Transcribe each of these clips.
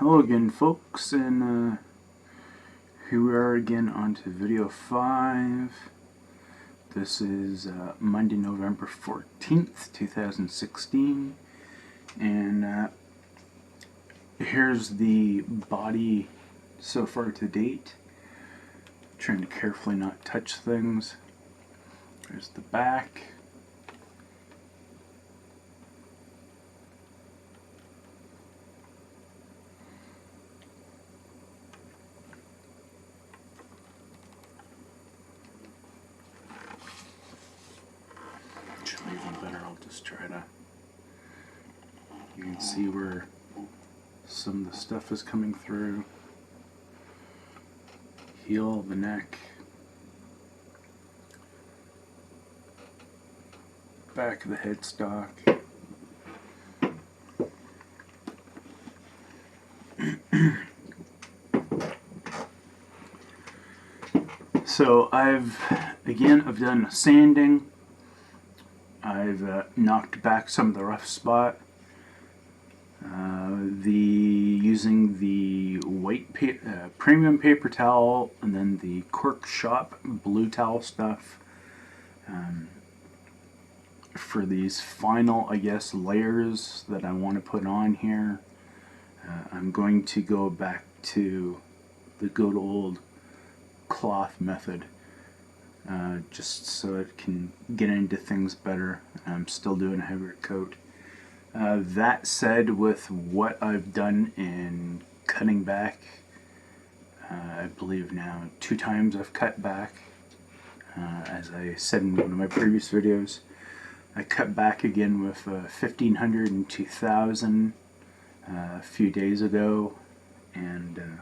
Hello again, folks, and here we are again on to video 5. This is Monday, November 14th, 2016, and here's the body so far to date. Trying to carefully not touch things. There's the back. Even better, I'll just try to, you can see where some of the stuff is coming through. Heel, the neck, back of the headstock. So I've done sanding. I've knocked back some of the rough spot. Using the white premium paper towel and then the Cork Shop blue towel stuff for these final, I guess, layers that I want to put on here. I'm going to go back to the good old cloth method. Just so it can get into things better. I'm still doing a heavier coat. That said, with what I've done in cutting back, I believe now 2 times I've cut back. As I said in one of my previous videos, I cut back again with 1500 and 2000 a few days ago, and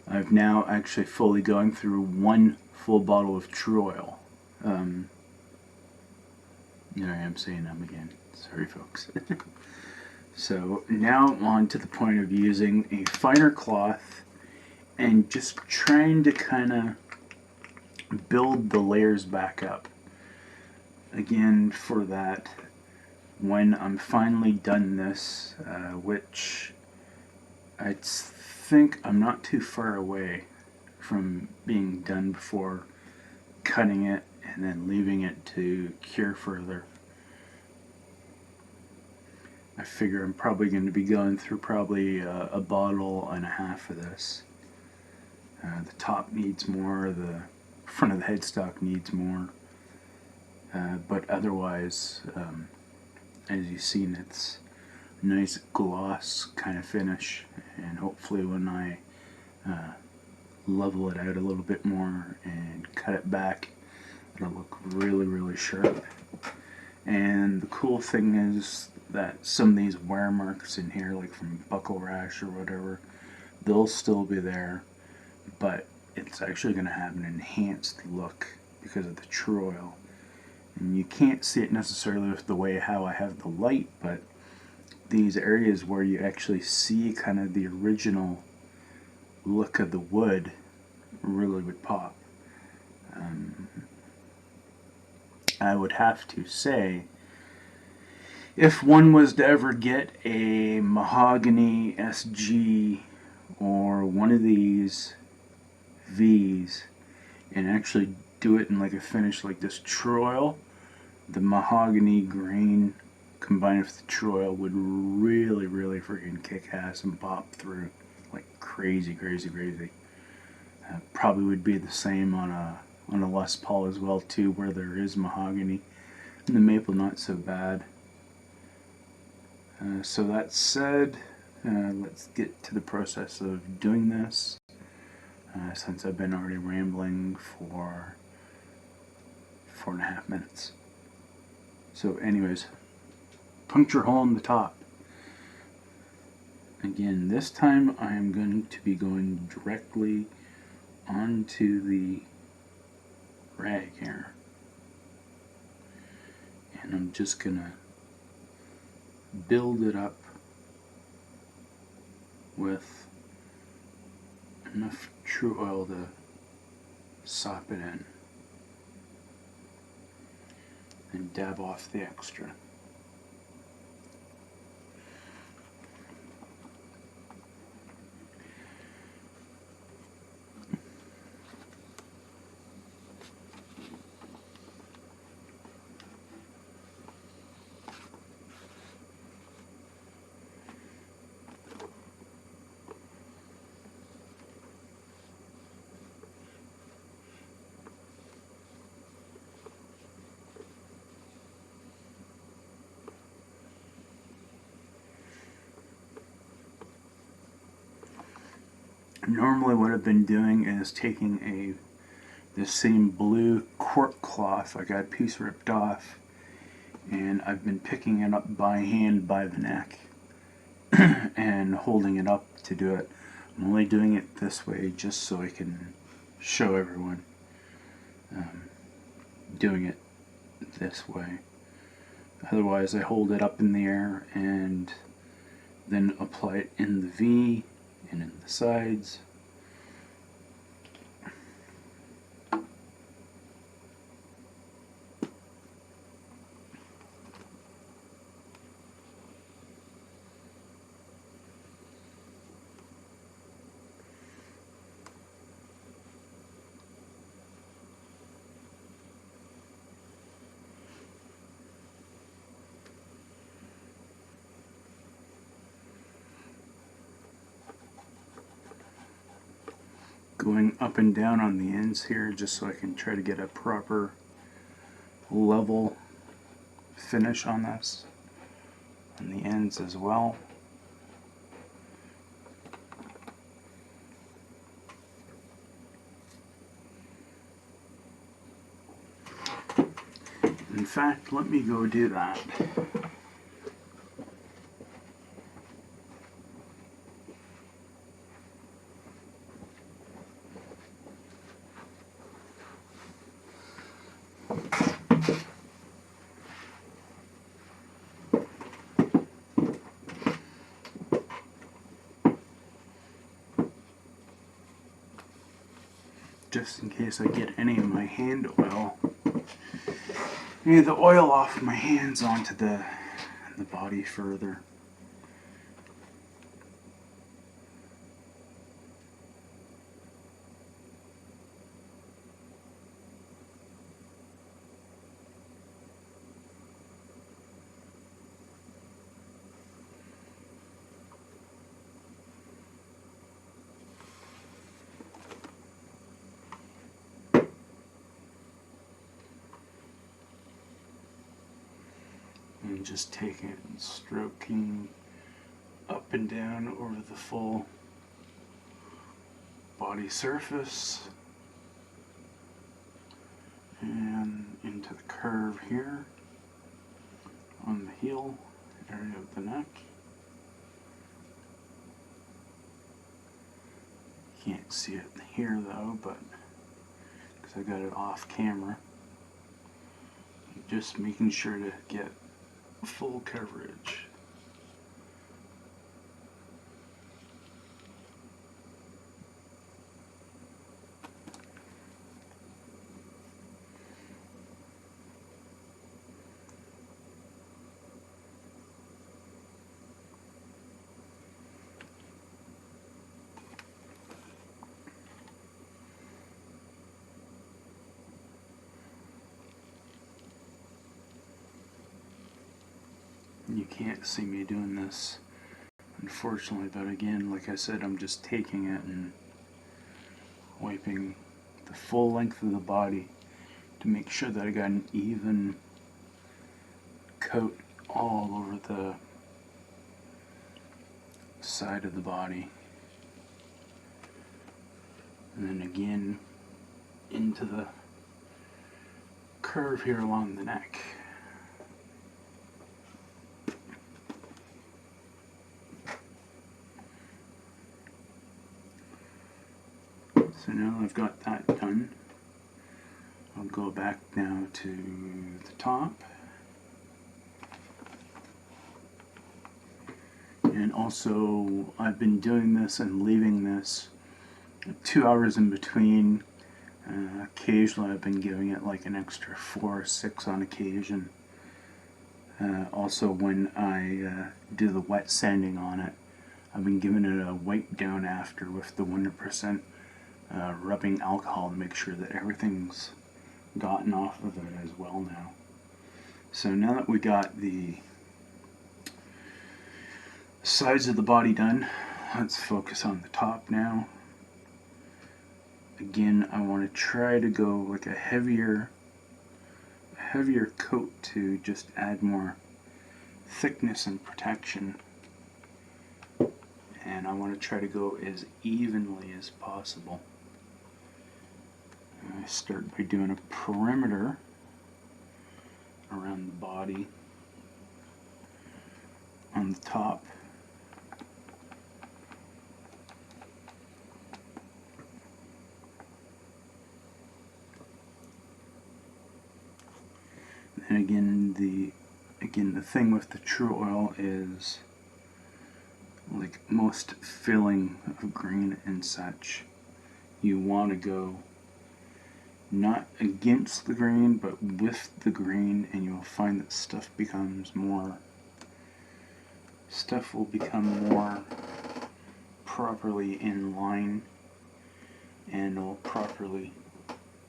I've now actually fully gone through 1 full bottle of True Oil. There I am saying them again. Sorry, folks. So now on to the point of using a finer cloth and just trying to kind of build the layers back up. Again, for that, when I'm finally done this, which I think I'm not too far away from being done before cutting it and then leaving it to cure further. I figure I'm probably going to be going through probably a bottle and a half of this. The top needs more, the front of the headstock needs more, but otherwise, as you've seen, it's a nice gloss kind of finish, and hopefully when I level it out a little bit more and cut it back, it'll look really, really sharp. And the cool thing is that some of these wear marks in here, like from buckle rash or whatever, they'll still be there, but it's actually going to have an enhanced look because of the True Oil. And you can't see it necessarily with the way how I have the light, but these areas where you actually see kind of the original look of the wood really would pop. I would have to say, if one was to ever get a mahogany SG or one of these V's and actually do it in like a finish like this True Oil, the mahogany grain combined with the True Oil would really, really freaking kick ass and pop through like crazy, crazy, crazy. Probably would be the same on a Les Paul as well too, where there is mahogany, and the maple not so bad. So that said, let's get to the process of doing this, since I've been already rambling for 4.5 minutes. So anyways, puncture hole in the top. Again, this time I am going to be going directly onto the rag here, and I'm just gonna build it up with enough True Oil to sop it in and dab off the extra. Normally what I've been doing is taking this same blue cork cloth, I got a piece ripped off, and I've been picking it up by hand by the neck and holding it up to do it. I'm only doing it this way just so I can show everyone doing it this way. Otherwise I hold it up in the air and then apply it in the V and in the sides. Going up and down on the ends here just so I can try to get a proper level finish on this, on the ends as well. In fact, let me go do that. Just in case I get any of my hand oil, any of the oil off my hands onto the body further. And just taking it and stroking up and down over the full body surface and into the curve here on the heel area of the neck. Can't see it here though, but because I got it off camera. Just making sure to get full coverage. You can't see me doing this, unfortunately, but again, like I said, I'm just taking it and wiping the full length of the body to make sure that I got an even coat all over the side of the body. And then again into the curve here along the neck. So now I've got that done. I'll go back now to the top. And also, I've been doing this and leaving this 2 hours in between. Occasionally I've been giving it like an extra 4 or 6 on occasion. Also when I do the wet sanding on it, I've been giving it a wipe down after with the 100% rubbing alcohol to make sure that everything's gotten off of it as well now. So now that we got the sides of the body done, let's focus on the top now. Again, I want to try to go like a heavier coat to just add more thickness and protection. and I want to try to go as evenly as possible. I start by doing a perimeter around the body on the top. And again, the thing with the True Oil is, like most filling of green and such, you want to go not against the green but with the green, and you'll find that stuff will become more properly in line, and will properly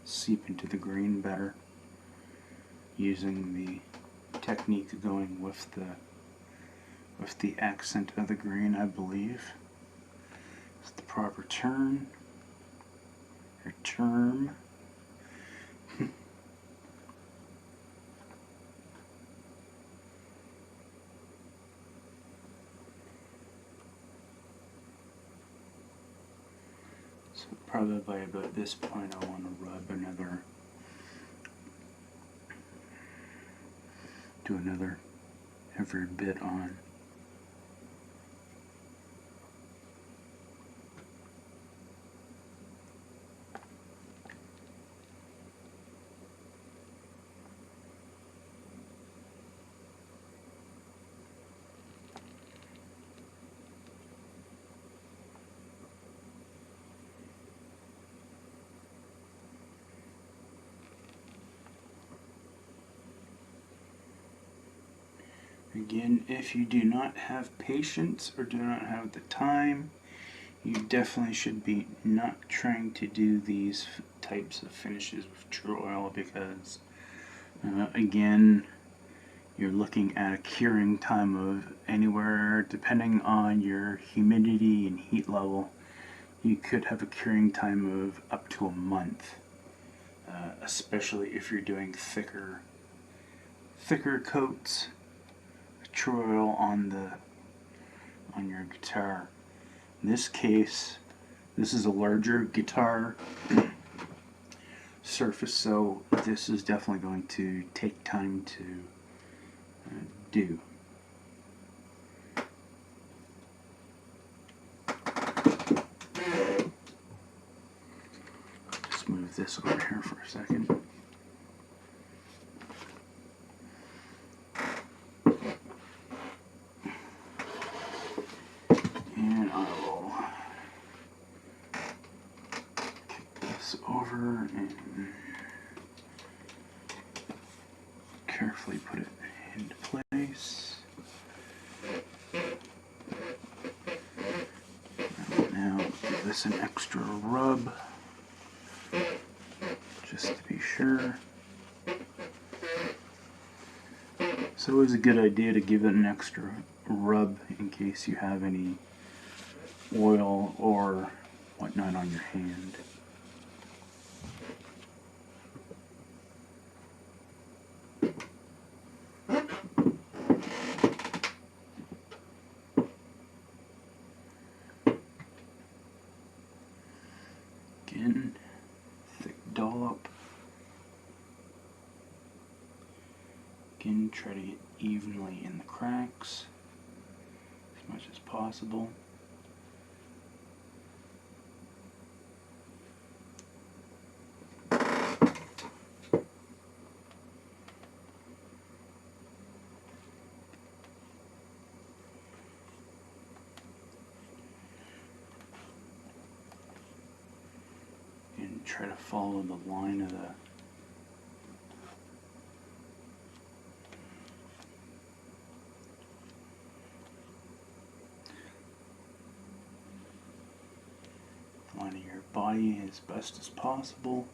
seep into the green better using the technique going with the accent of the green, I believe. It's the proper term. So probably by about this point I want to do another every bit on. Again, if you do not have patience or do not have the time, you definitely should be not trying to do these types of finishes with True Oil, because again, you're looking at a curing time of anywhere, depending on your humidity and heat level, you could have a curing time of up to a month, especially if you're doing thicker coats. True Oil on your guitar. In this case, this is a larger guitar surface, so this is definitely going to take time to do. Just move this over here for a second. And I will kick this over and carefully put it into place. Now give this an extra rub, just to be sure. It's always a good idea to give it an extra rub in case you have any oil or whatnot on your hand. Again, thick dollop. Again, try to get evenly in the cracks as much as possible. And try to follow the line of the your body as best as possible.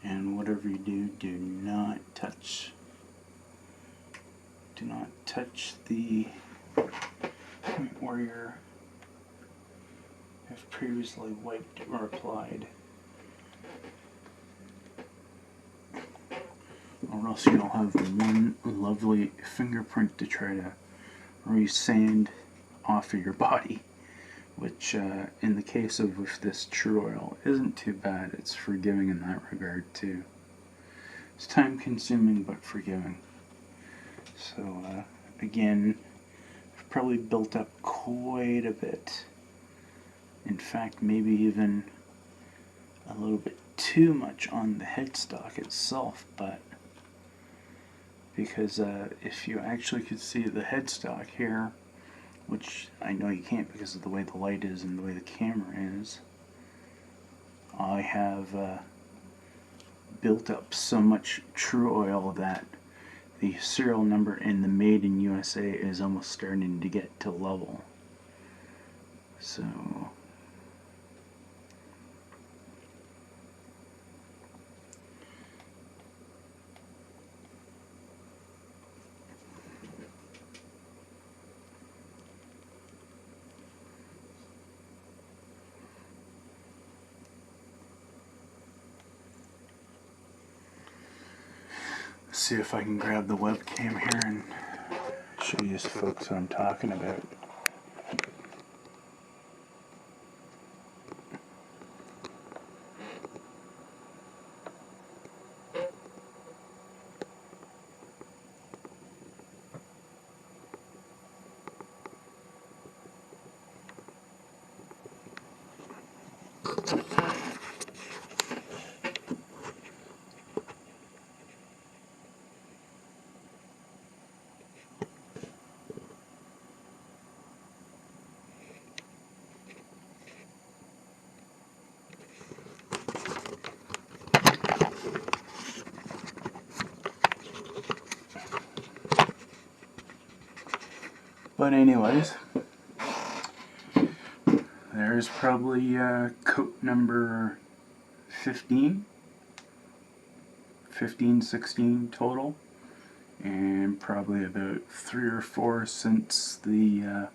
And whatever you do, do not touch the point where you have previously wiped or applied. or else you'll have one lovely fingerprint to try to re-sand off of your body, which in the case of with this True Oil isn't too bad. It's forgiving in that regard too. It's time consuming but forgiving. So again, I've probably built up quite a bit. In fact, maybe even a little bit too much on the headstock itself, but because if you actually could see the headstock here, which I know you can't because of the way the light is and the way the camera is, I have built up so much True Oil that the serial number in the Made in USA is almost starting to get to level. So see if I can grab the webcam here and show you folks what I'm talking about. But anyways, there's probably coat number 15, 16 total, and probably about 3 or 4 since the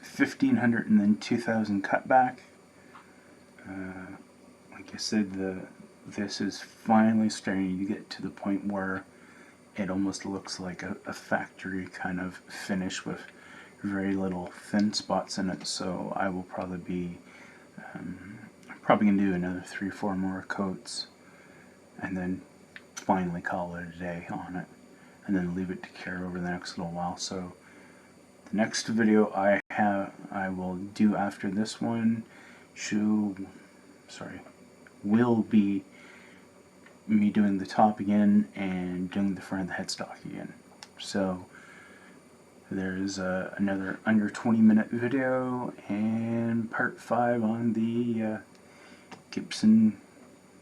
1500 and then 2000 cutback. Like I said, this is finally starting to get to the point where it almost looks like a factory kind of finish with very little thin spots in it. So I will probably be probably gonna do another 3-4 more coats and then finally call it a day on it, and then leave it to cure over the next little while. So the next video I will do after this one will be me doing the top again and doing the front of the headstock again. So there's another under 20-minute video and part 5 on the Gibson,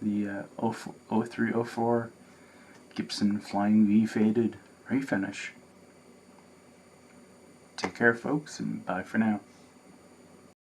the 0304 Gibson Flying V Faded refinish. Take care, folks, and bye for now.